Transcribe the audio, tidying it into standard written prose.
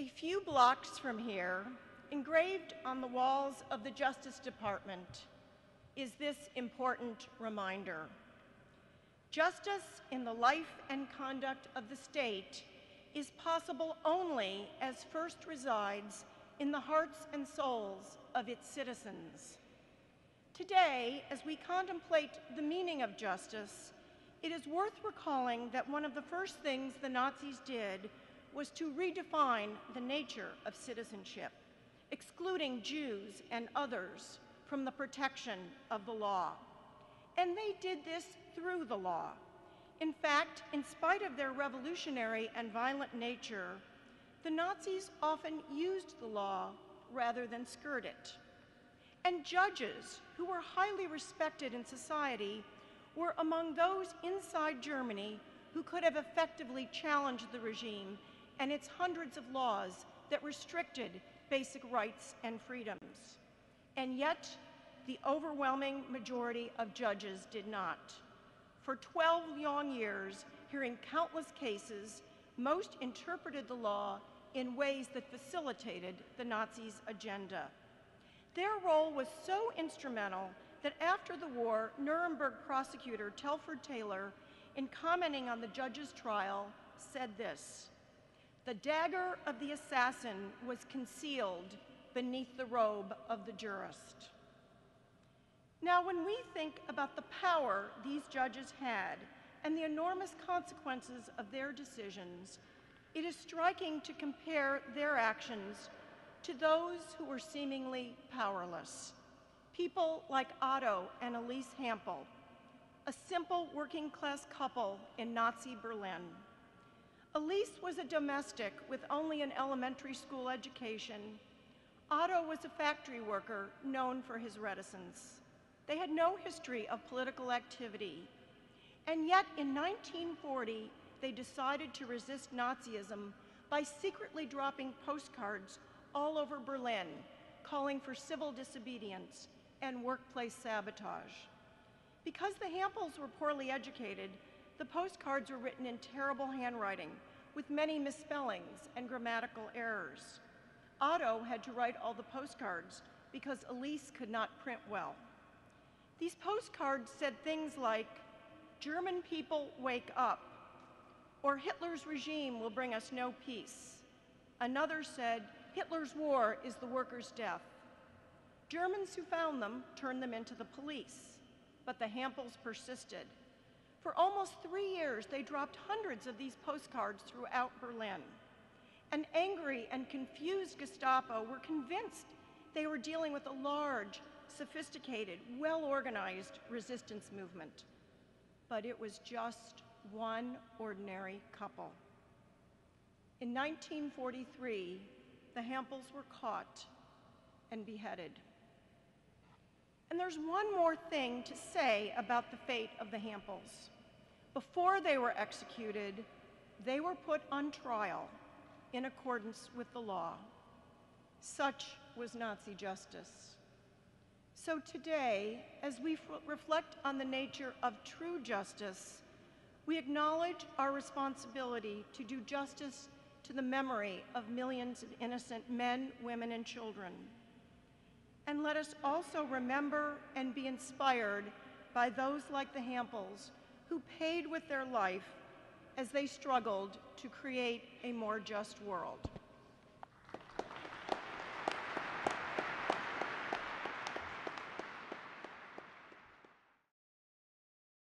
A few blocks from here, engraved on the walls of the Justice Department, is this important reminder. Justice in the life and conduct of the state is possible only as first resides in the hearts and souls of its citizens. Today, as we contemplate the meaning of justice, it is worth recalling that one of the first things the Nazis did was to redefine the nature of citizenship, excluding Jews and others from the protection of the law. And they did this through the law. In fact, in spite of their revolutionary and violent nature, the Nazis often used the law rather than skirt it. And judges, who were highly respected in society, were among those inside Germany who could have effectively challenged the regime and its hundreds of laws that restricted basic rights and freedoms. And yet, the overwhelming majority of judges did not. For 12 long years, hearing countless cases, most interpreted the law in ways that facilitated the Nazis' agenda. Their role was so instrumental that after the war, Nuremberg prosecutor Telford Taylor, in commenting on the judge's trial, said this: "The dagger of the assassin was concealed beneath the robe of the jurist." Now, when we think about the power these judges had and the enormous consequences of their decisions, it is striking to compare their actions to those who were seemingly powerless. People like Otto and Elise Hampel, a simple working-class couple in Nazi Berlin. Elise was a domestic with only an elementary school education. Otto was a factory worker known for his reticence. They had no history of political activity. And yet, in 1940, they decided to resist Nazism by secretly dropping postcards all over Berlin, calling for civil disobedience and workplace sabotage. Because the Hampels were poorly educated, the postcards were written in terrible handwriting, with many misspellings and grammatical errors. Otto had to write all the postcards because Elise could not print well. These postcards said things like, "German people, wake up," or "Hitler's regime will bring us no peace." Another said, "Hitler's war is the workers' death." Germans who found them turned them into the police, but the Hampels persisted. For almost 3 years, they dropped hundreds of these postcards throughout Berlin. An angry and confused Gestapo were convinced they were dealing with a large, sophisticated, well-organized resistance movement. But it was just one ordinary couple. In 1943, the Hampels were caught and beheaded. And there's one more thing to say about the fate of the Hampels. Before they were executed, they were put on trial in accordance with the law. Such was Nazi justice. So today, as we reflect on the nature of true justice, we acknowledge our responsibility to do justice to the memory of millions of innocent men, women, and children. And let us also remember and be inspired by those like the Hampels who paid with their life as they struggled to create a more just world.